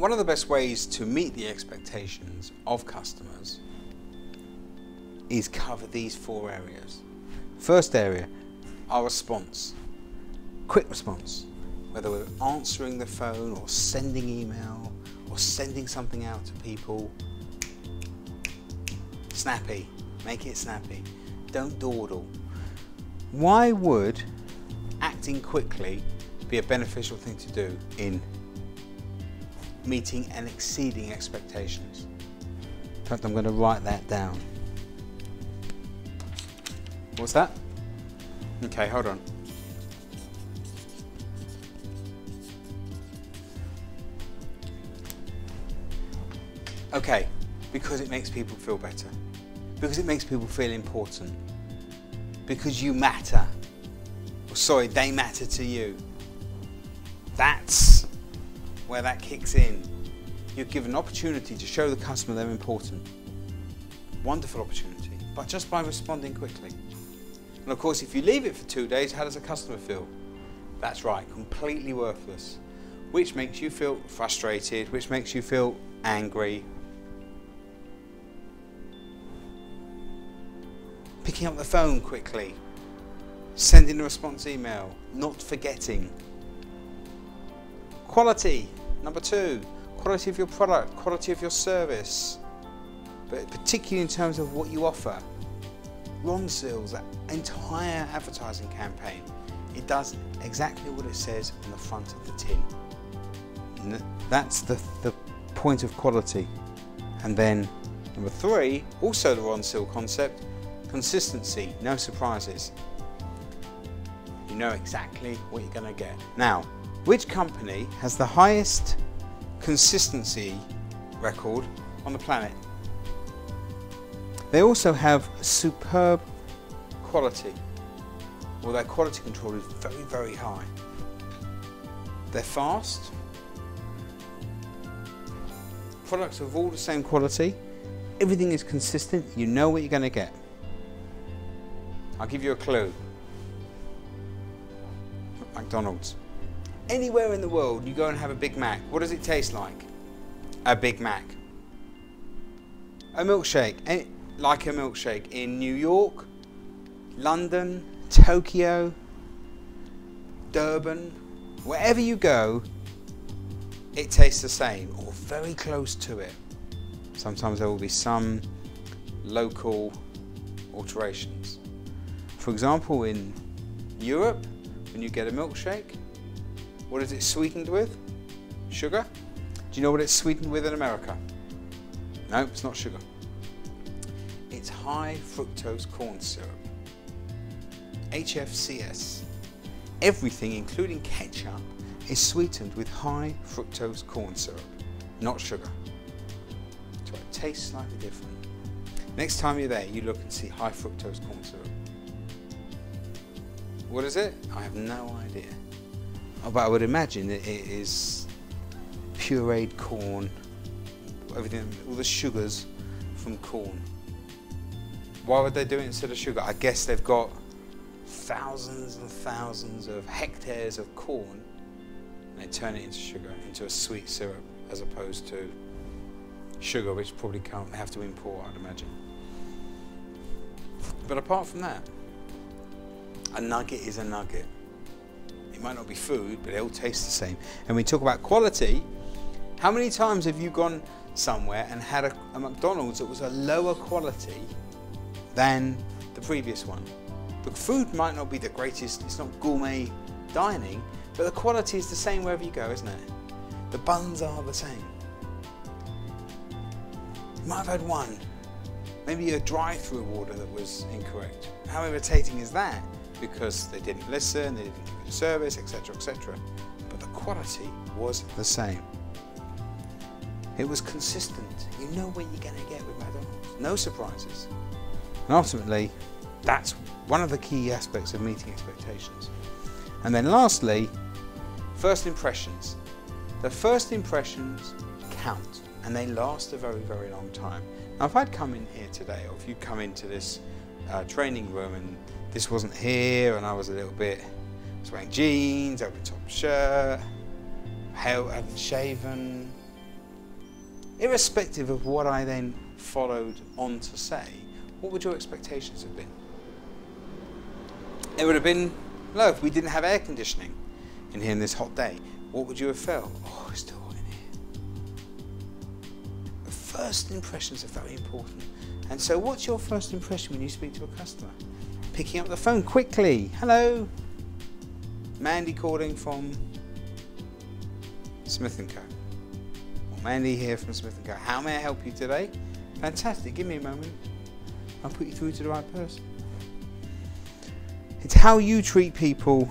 One of the best ways to meet the expectations of customers is cover these 4 areas. First area, our response. Quick response. Whether we're answering the phone or sending email or sending something out to people. Snappy. Make it snappy. Don't dawdle. Why would acting quickly be a beneficial thing to do in meeting and exceeding expectations? In fact, I'm going to write that down. What's that? Okay, hold on. Okay, because it makes people feel better. Because it makes people feel important. Because you matter. Or sorry, they matter to you. That's where that kicks in. You're given an opportunity to show the customer they're important. Wonderful opportunity, but just by responding quickly. And of course, if you leave it for 2 days, how does the customer feel? That's right, completely worthless. Which makes you feel frustrated, which makes you feel angry. Picking up the phone quickly, sending a response email, not forgetting. Quality, number 2, quality of your product, quality of your service, but particularly in terms of what you offer. Ronseal's entire advertising campaign, it does exactly what it says on the front of the tin. And that's the point of quality. And then number 3, also the Ronseal concept, consistency, no surprises. You know exactly what you're going to get. Now, which company has the highest consistency record on the planet? They also have superb quality. Well, their quality control is very, very high. They're fast. Products of all the same quality. Everything is consistent. You know what you're going to get. I'll give you a clue. McDonald's. Anywhere in the world you go and have a Big Mac, what does it taste like? A Big Mac. A milkshake, like a milkshake in New York, London, Tokyo, Durban, wherever you go, it tastes the same or very close to it. Sometimes there will be some local alterations. For example, in Europe, when you get a milkshake, what is it sweetened with? Sugar? Do you know what it's sweetened with in America? No, it's not sugar. It's high fructose corn syrup. HFCS. Everything, including ketchup, is sweetened with high fructose corn syrup, not sugar. So it tastes slightly different. Next time you're there, you look and see high fructose corn syrup. What is it? I have no idea. But I would imagine that it is pureed corn, everything, all the sugars from corn. Why would they do it instead of sugar? I guess they've got thousands and thousands of hectares of corn and they turn it into sugar, into a sweet syrup, as opposed to sugar, which probably can't have to import, I'd imagine. But apart from that, a nugget is a nugget. It might not be food, but it all tastes the same. And we talk about quality. How many times have you gone somewhere and had a McDonald's that was a lower quality than the previous one? The food might not be the greatest, it's not gourmet dining, but the quality is the same wherever you go, isn't it? The buns are the same. You might have had one, maybe a drive-through order that was incorrect. How irritating is that? Because they didn't listen, they didn't give you service, etc., etc. But the quality was the same. It was consistent. You know what you're going to get with McDonald's. No surprises. And ultimately, that's one of the key aspects of meeting expectations. And then lastly, first impressions. The first impressions count, and they last a very, very long time. Now, if I'd come in here today, or if you come into this training room and this wasn't here, and I was a little bit, I was wearing jeans, open top shirt, hair hadn't shaven, irrespective of what I then followed on to say, what would your expectations have been? It would have been, low, if we didn't have air conditioning in here in this hot day, what would you have felt? Oh, it's still hot in here. First impressions are very important. And so what's your first impression when you speak to a customer? Picking up the phone quickly. Hello. Mandy calling from Smith & Co. Well, Mandy here from Smith & Co. How may I help you today? Fantastic. Give me a moment. I'll put you through to the right person. It's how you treat people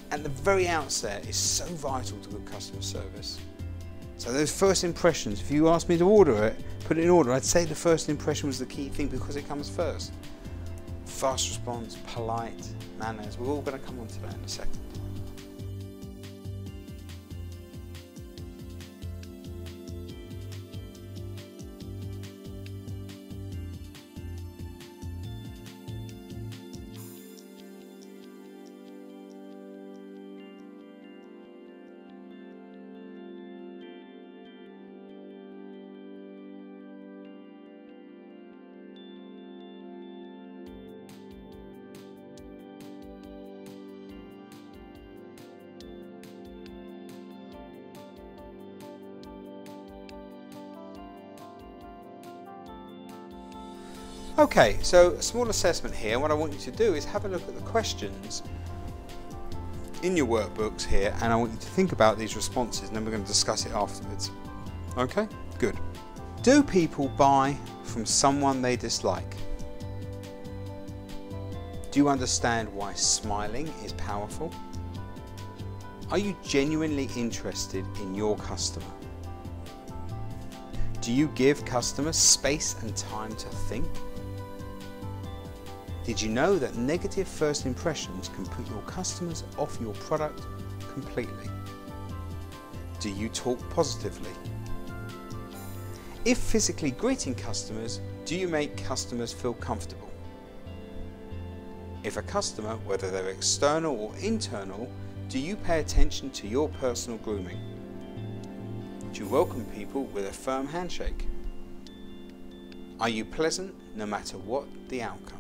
at the very outset is so vital to good customer service. So those first impressions, if you asked me to order it, put it in order, I'd say the first impression was the key thing because it comes first. Fast response, polite, manners, we're all going to come on to that in a second. Okay, so a small assessment here. What I want you to do is have a look at the questions in your workbooks here, and I want you to think about these responses, and then we're going to discuss it afterwards. Okay, good. Do people buy from someone they dislike? Do you understand why smiling is powerful? Are you genuinely interested in your customer? Do you give customers space and time to think? Did you know that negative first impressions can put your customers off your product completely? Do you talk positively? If physically greeting customers, do you make customers feel comfortable? If a customer, whether they're external or internal, do you pay attention to your personal grooming? Do you welcome people with a firm handshake? Are you pleasant no matter what the outcome?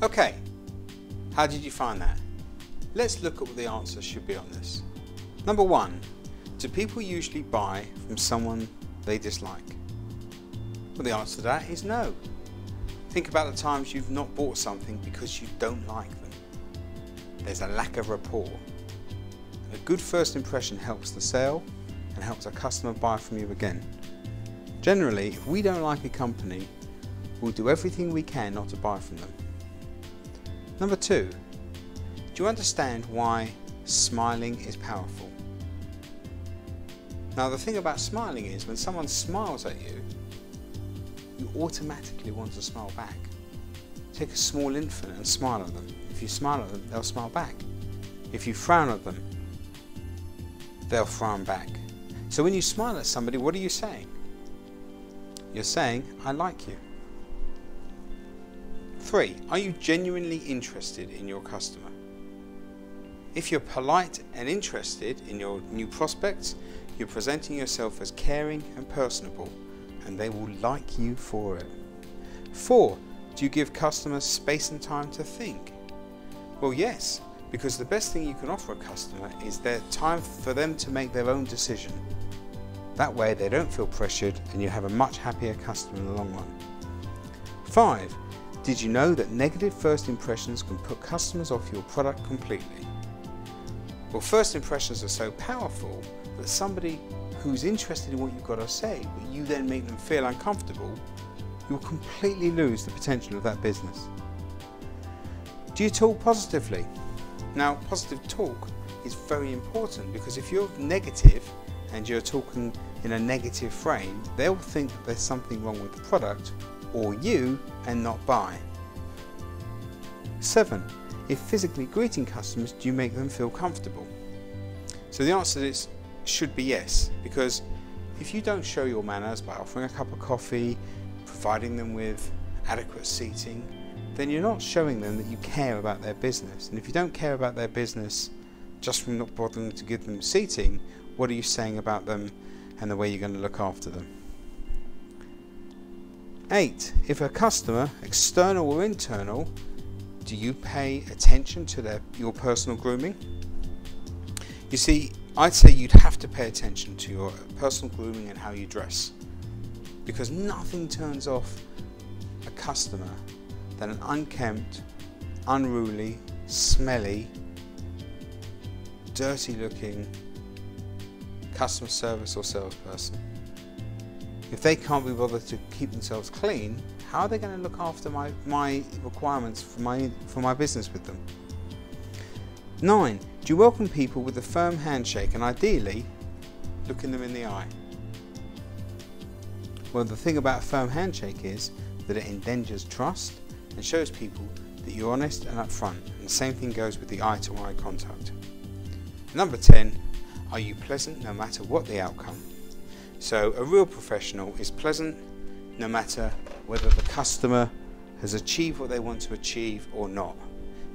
Okay, how did you find that? Let's look at what the answer should be on this. Number one, do people usually buy from someone they dislike? Well, the answer to that is no. Think about the times you've not bought something because you don't like them. There's a lack of rapport. A good first impression helps the sale and helps a customer buy from you again. Generally, if we don't like a company, we'll do everything we can not to buy from them. Number two, do you understand why smiling is powerful? Now the thing about smiling is when someone smiles at you, you automatically want to smile back. Take a small infant and smile at them. If you smile at them, they'll smile back. If you frown at them, they'll frown back. So when you smile at somebody, what are you saying? You're saying, I like you. 3. Are you genuinely interested in your customer? If you're polite and interested in your new prospects, you're presenting yourself as caring and personable, and they will like you for it. 4. Do you give customers space and time to think? Well, yes, because the best thing you can offer a customer is their time for them to make their own decision. That way they don't feel pressured and you have a much happier customer in the long run. 5. Did you know that negative first impressions can put customers off your product completely? Well, first impressions are so powerful that somebody who's interested in what you've got to say, but you then make them feel uncomfortable, you'll completely lose the potential of that business. Do you talk positively? Now, positive talk is very important because if you're negative and you're talking in a negative frame, they'll think that there's something wrong with the product or you and not buy. 7. If physically greeting customers, do you make them feel comfortable? So the answer to this should be yes, because if you don't show your manners by offering a cup of coffee, providing them with adequate seating, then you're not showing them that you care about their business. And if you don't care about their business just from not bothering to give them seating, what are you saying about them and the way you're going to look after them? 8. If a customer, external or internal, do you pay attention to your personal grooming? You see, I'd say you'd have to pay attention to your personal grooming and how you dress, because nothing turns off a customer than an unkempt, unruly, smelly, dirty looking customer service or salesperson. If they can't be bothered to keep themselves clean, how are they going to look after my requirements for my business with them? 9. Do you welcome people with a firm handshake and ideally looking them in the eye? Well, the thing about a firm handshake is that it engenders trust and shows people that you're honest and upfront, and the same thing goes with the eye-to-eye contact. Number 10, are you pleasant no matter what the outcome? So a real professional is pleasant no matter whether the customer has achieved what they want to achieve or not.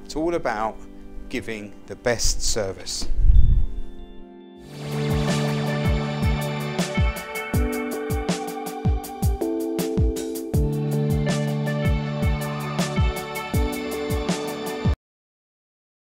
It's all about giving the best service.